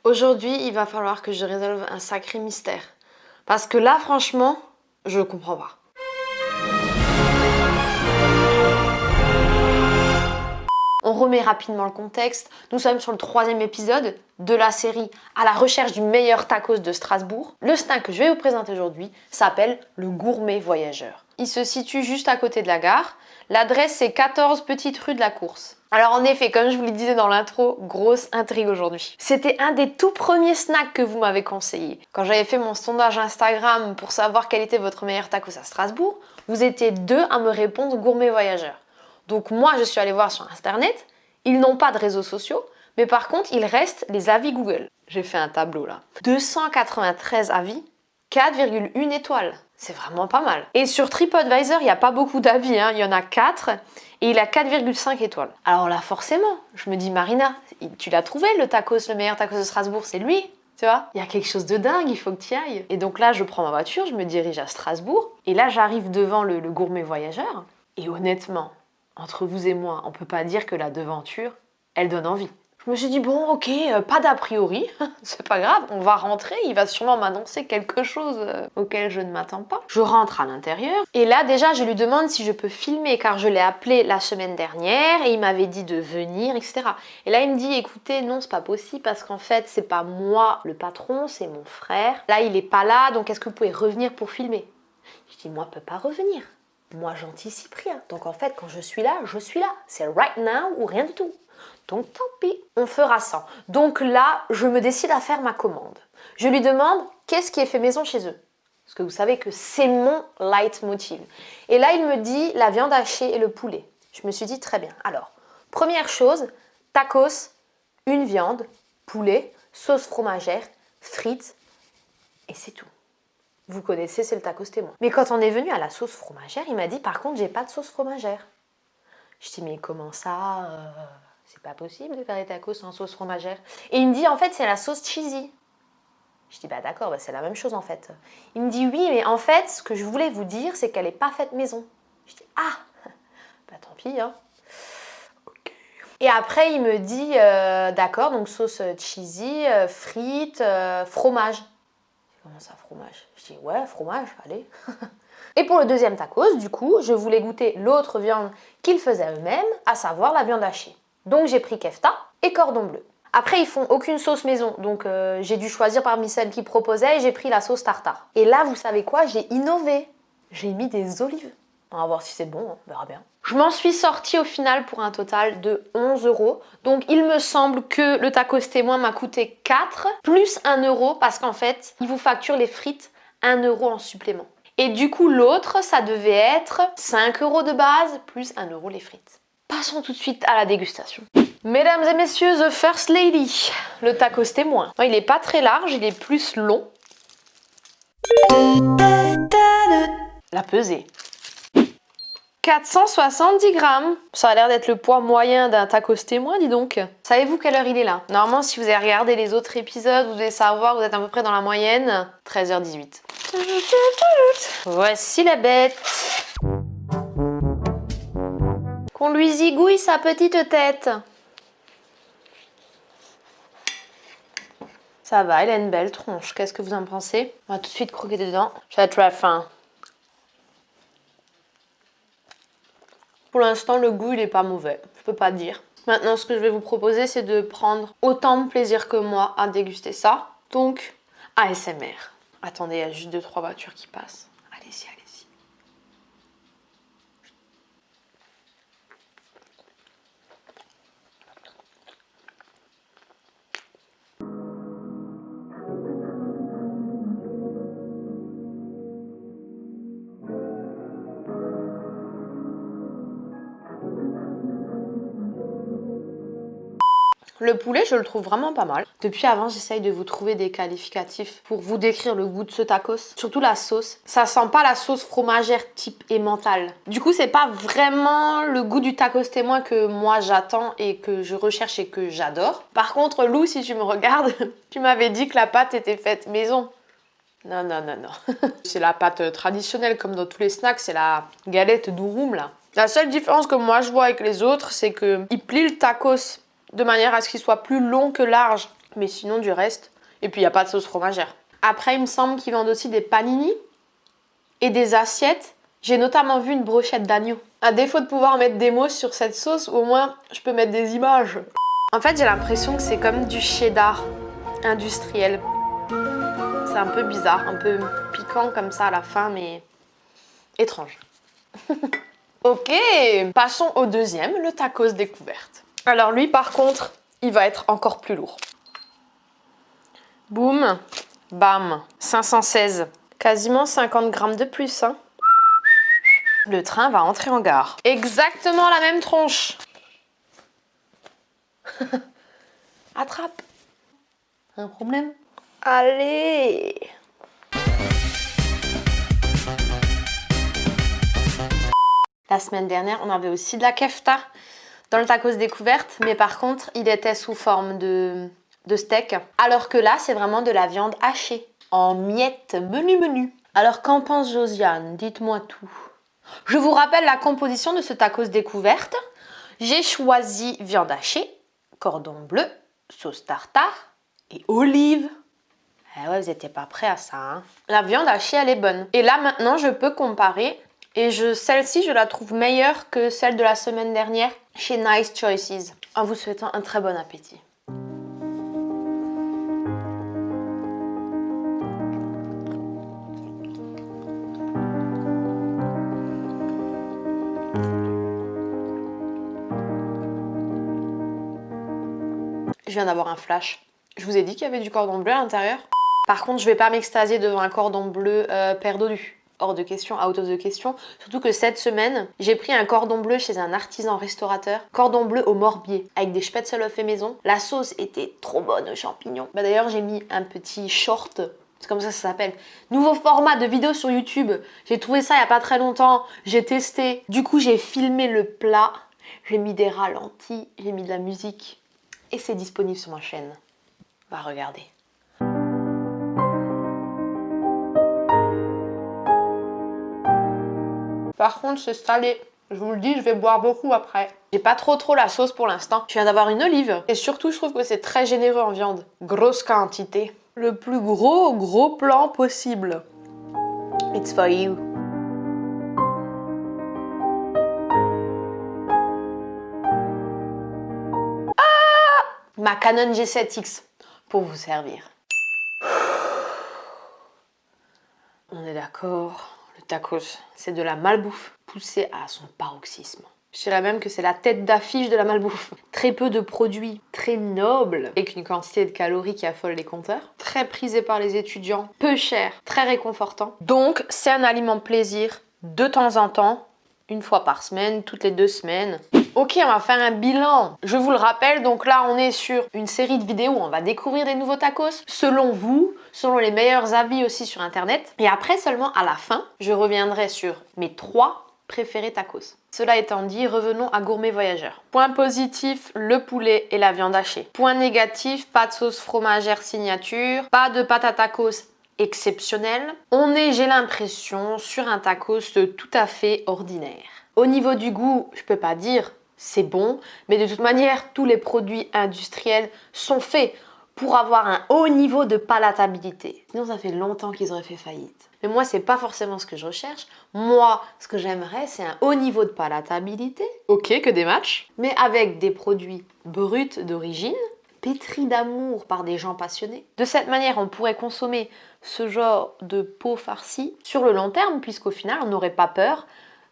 Aujourd'hui, il va falloir que je résolve un sacré mystère. Parce que là, franchement, je comprends pas. On remet rapidement le contexte. Nous sommes sur le 3e épisode de la série à la recherche du meilleur tacos de Strasbourg. Le snack que je vais vous présenter aujourd'hui s'appelle le Gourmet Voyageur. Il se situe juste à côté de la gare. L'adresse c'est 14 Petite Rue de la Course. Alors en effet, comme je vous le disais dans l'intro, grosse intrigue aujourd'hui. C'était un des tout premiers snacks que vous m'avez conseillé. Quand j'avais fait mon sondage Instagram pour savoir quel était votre meilleur tacos à Strasbourg, vous étiez 2 à me répondre Gourmet Voyageur. Donc moi, je suis allée voir sur Internet, ils n'ont pas de réseaux sociaux, mais par contre, il reste les avis Google. J'ai fait un tableau là. 293 avis, 4,1 étoiles. C'est vraiment pas mal. Et sur TripAdvisor, il n'y a pas beaucoup d'avis, hein. Il y en a 4 et il a 4,5 étoiles. Alors là, forcément, je me dis, Marina, tu l'as trouvé le tacos, le meilleur tacos de Strasbourg, c'est lui. Tu vois, il y a quelque chose de dingue, il faut que tu y ailles. Et donc là, je prends ma voiture, je me dirige à Strasbourg. Et là, j'arrive devant le Gourmet Voyageur. Et honnêtement, entre vous et moi, on peut pas dire que la devanture, elle donne envie. Je me suis dit, bon, ok, pas d'a priori, c'est pas grave, on va rentrer, il va sûrement m'annoncer quelque chose auquel je ne m'attends pas. Je rentre à l'intérieur, et là, déjà, je lui demande si je peux filmer, car je l'ai appelé la semaine dernière, et il m'avait dit de venir, etc. Et là, il me dit, écoutez, non, c'est pas possible, parce qu'en fait, c'est pas moi le patron, c'est mon frère. Là, il est pas là, donc est-ce que vous pouvez revenir pour filmer? Je dis, moi, je peux pas revenir. Moi, j'anticipe rien. Donc en fait, quand je suis là, je suis là. C'est right now ou rien du tout. Donc tant pis, on fera ça. Donc là, je me décide à faire ma commande. Je lui demande qu'est-ce qui est fait maison chez eux. Parce que vous savez que c'est mon leitmotiv. Et là, il me dit la viande hachée et le poulet. Je me suis dit très bien. Alors, première chose, tacos, une viande, poulet, sauce fromagère, frites, et c'est tout. Vous connaissez, c'est le tacos témoin. Mais quand on est venu à la sauce fromagère, il m'a dit par contre, j'ai pas de sauce fromagère. Je dis mais comment ça c'est pas possible de faire des tacos sans sauce fromagère. Et il me dit en fait, c'est la sauce cheesy. Je dis bah d'accord, bah, c'est la même chose en fait. Il me dit oui, mais en fait, ce que je voulais vous dire, c'est qu'elle est pas faite maison. Je dis ah, bah tant pis hein. Ok. Et après, il me dit d'accord, donc sauce cheesy, frites, fromage. Comment ça, fromage? Je dis ouais, fromage, allez. Et pour le deuxième tacos, du coup, je voulais goûter l'autre viande qu'ils faisaient eux-mêmes, à savoir la viande hachée. Donc j'ai pris kefta et cordon bleu. Après, ils font aucune sauce maison, donc j'ai dû choisir parmi celles qu'ils proposaient et j'ai pris la sauce tartare. Et là, vous savez quoi? J'ai innové. J'ai mis des olives. On va voir si c'est bon, on verra bien. Je m'en suis sortie au final pour un total de 11 €. Donc il me semble que le tacos témoin m'a coûté 4 plus 1 € parce qu'en fait, il vous facture les frites 1 € en supplément. Et du coup, l'autre, ça devait être 5 € de base plus 1 € les frites. Passons tout de suite à la dégustation. Mesdames et messieurs, the first lady, le tacos témoin. Non, il n'est pas très large, il est plus long. La pesée. 470 grammes. Ça a l'air d'être le poids moyen d'un tacos témoin, dis donc. Savez-vous quelle heure il est là? Normalement, si vous avez regardé les autres épisodes, vous devez savoir, vous êtes à peu près dans la moyenne. 13h18. Voici la bête. Qu'on lui zigouille sa petite tête. Ça va, elle a une belle tronche. Qu'est-ce que vous en pensez? On va tout de suite croquer dedans. J'ai très faim. Pour l'instant, le goût, il est pas mauvais. Je peux pas dire. Maintenant, ce que je vais vous proposer, c'est de prendre autant de plaisir que moi à déguster ça. Donc, ASMR. Attendez, il y a juste 2-3 voitures qui passent. Allez-y, allez-y. Le poulet, je le trouve vraiment pas mal. Depuis avant, j'essaye de vous trouver des qualificatifs pour vous décrire le goût de ce tacos. Surtout la sauce. Ça sent pas la sauce fromagère type emmental. Du coup, c'est pas vraiment le goût du tacos témoin que moi j'attends et que je recherche et que j'adore. Par contre, Lou, si tu me regardes, tu m'avais dit que la pâte était faite maison. Non, non, non, non. C'est la pâte traditionnelle comme dans tous les snacks, c'est la galette durum là. La seule différence que moi je vois avec les autres, c'est qu'ils plient le tacos de manière à ce qu'il soit plus long que large. Mais sinon, du reste. Et puis, il n'y a pas de sauce fromagère. Après, il me semble qu'ils vendent aussi des panini et des assiettes. J'ai notamment vu une brochette d'agneau. À défaut de pouvoir mettre des mots sur cette sauce, au moins, je peux mettre des images. En fait, j'ai l'impression que c'est comme du cheddar industriel. C'est un peu bizarre, un peu piquant comme ça à la fin, mais étrange. Ok, passons au deuxième, le tacos découverte. Alors lui, par contre, il va être encore plus lourd. Boum, bam, 516. Quasiment 50 grammes de plus, hein. Le train va entrer en gare. Exactement la même tronche. Attrape. Un problème? Allez. La semaine dernière, on avait aussi de la kefta dans le tacos découverte, mais par contre, il était sous forme de steak. Alors que là, c'est vraiment de la viande hachée, en miettes, menu. Alors, qu'en pense Josiane? Dites-moi tout. Je vous rappelle la composition de ce tacos découverte. J'ai choisi viande hachée, cordon bleu, sauce tartare et olives. Ah ouais, vous n'étiez pas prêts à ça, hein. La viande hachée, elle est bonne. Et là, maintenant, je peux comparer. Et celle-ci, je la trouve meilleure que celle de la semaine dernière chez Nice Choices. En vous souhaitant un très bon appétit. Je viens d'avoir un flash. Je vous ai dit qu'il y avait du cordon bleu à l'intérieur. Par contre, je vais pas m'extasier devant un cordon bleu perdu. Hors de question, out of the question. Surtout que cette semaine, j'ai pris un cordon bleu chez un artisan restaurateur. Cordon bleu au morbier, avec des spätzle fait maison. La sauce était trop bonne aux champignons. Bah d'ailleurs, j'ai mis un petit short, c'est comme ça que ça s'appelle. Nouveau format de vidéo sur YouTube. J'ai trouvé ça il y a pas très longtemps. J'ai testé. Du coup, j'ai filmé le plat. J'ai mis des ralentis, j'ai mis de la musique. Et c'est disponible sur ma chaîne. Va regarder. Par contre, c'est salé. Je vous le dis, je vais boire beaucoup après. J'ai pas trop la sauce pour l'instant. Je viens d'avoir une olive. Et surtout, je trouve que c'est très généreux en viande. Grosse quantité. Le plus gros plan possible. It's for you. Ma Canon G7X pour vous servir. On est d'accord, le tacos, c'est de la malbouffe poussée à son paroxysme. Je dirais même que c'est la tête d'affiche de la malbouffe. Très peu de produits, très nobles, avec une quantité de calories qui affole les compteurs. Très prisé par les étudiants, peu cher, très réconfortant. Donc, c'est un aliment plaisir de temps en temps, une fois par semaine, toutes les 2 semaines. Ok, on va faire un bilan. Je vous le rappelle, donc là, on est sur une série de vidéos où on va découvrir des nouveaux tacos, selon vous, selon les meilleurs avis aussi sur Internet. Et après, seulement à la fin, je reviendrai sur mes 3 préférés tacos. Cela étant dit, revenons à Gourmet Voyageur. Point positif, le poulet et la viande hachée. Point négatif, pas de sauce fromagère signature, pas de pâte à tacos exceptionnelle. On est, j'ai l'impression, sur un tacos tout à fait ordinaire. Au niveau du goût, je peux pas dire c'est bon, mais de toute manière, tous les produits industriels sont faits pour avoir un haut niveau de palatabilité. Sinon, ça fait longtemps qu'ils auraient fait faillite. Mais moi, c'est pas forcément ce que je recherche. Moi, ce que j'aimerais, c'est un haut niveau de palatabilité. Ok, que des matchs. Mais avec des produits bruts d'origine, pétris d'amour par des gens passionnés. De cette manière, on pourrait consommer ce genre de pot farci sur le long terme, puisqu'au final, on n'aurait pas peur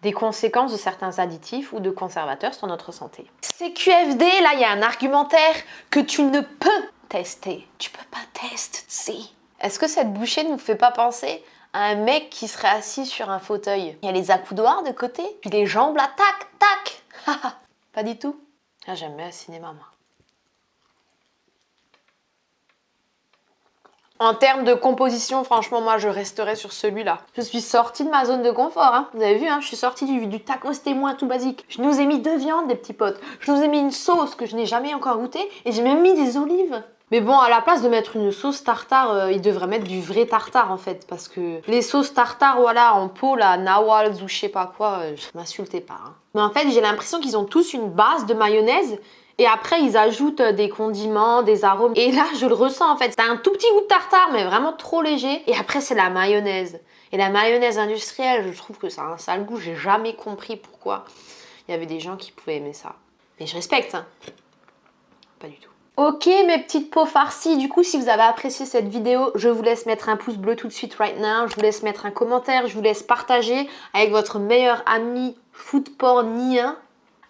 des conséquences de certains additifs ou de conservateurs sur notre santé. CQFD, là, il y a un argumentaire que tu ne peux tester. Tu peux pas tester. Est-ce que cette bouchée ne nous fait pas penser à un mec qui serait assis sur un fauteuil? Il y a les accoudoirs de côté, puis les jambes là, tac, tac. Pas du tout. Ah, j'aime bien le cinéma, moi. En termes de composition, franchement, moi, je resterai sur celui-là. Je suis sortie de ma zone de confort, hein. Vous avez vu, hein, je suis sortie du tacos témoin tout basique. Je nous ai mis 2 viandes, des petits potes. Je nous ai mis une sauce que je n'ai jamais encore goûtée et j'ai même mis des olives. Mais bon, à la place de mettre une sauce tartare, ils devraient mettre du vrai tartare, en fait. Parce que les sauces tartare, voilà, en pot, là, Nawals ou je sais pas quoi, m'insultez pas, hein. Mais en fait, j'ai l'impression qu'ils ont tous une base de mayonnaise Et après, ils ajoutent des condiments, des arômes. Et là, je le ressens en fait. C'est un tout petit goût de tartare, mais vraiment trop léger. Et après, c'est la mayonnaise. Et la mayonnaise industrielle, je trouve que ça a un sale goût. J'ai jamais compris pourquoi il y avait des gens qui pouvaient aimer ça. Mais je respecte, hein. Pas du tout. Ok mes petites peaux farcies, du coup si vous avez apprécié cette vidéo, je vous laisse mettre un pouce bleu tout de suite right now, je vous laisse mettre un commentaire, je vous laisse partager avec votre meilleur ami foodpornien.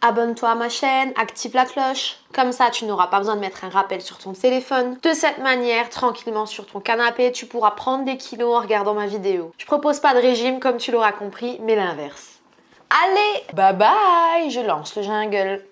Abonne-toi à ma chaîne, active la cloche, comme ça tu n'auras pas besoin de mettre un rappel sur ton téléphone. De cette manière, tranquillement sur ton canapé, tu pourras prendre des kilos en regardant ma vidéo. Je propose pas de régime comme tu l'auras compris, mais l'inverse. Allez, bye bye, je lance le jingle.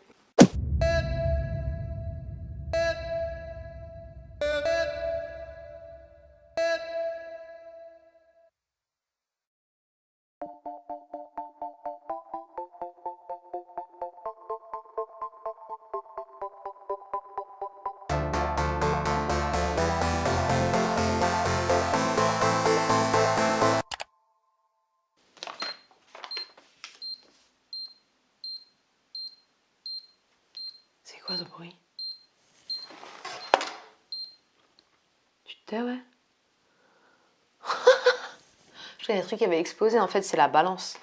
C'est quoi ce bruit? Tu te tais, ouais? Je croyais un truc qui avait explosé, en fait c'est la balance.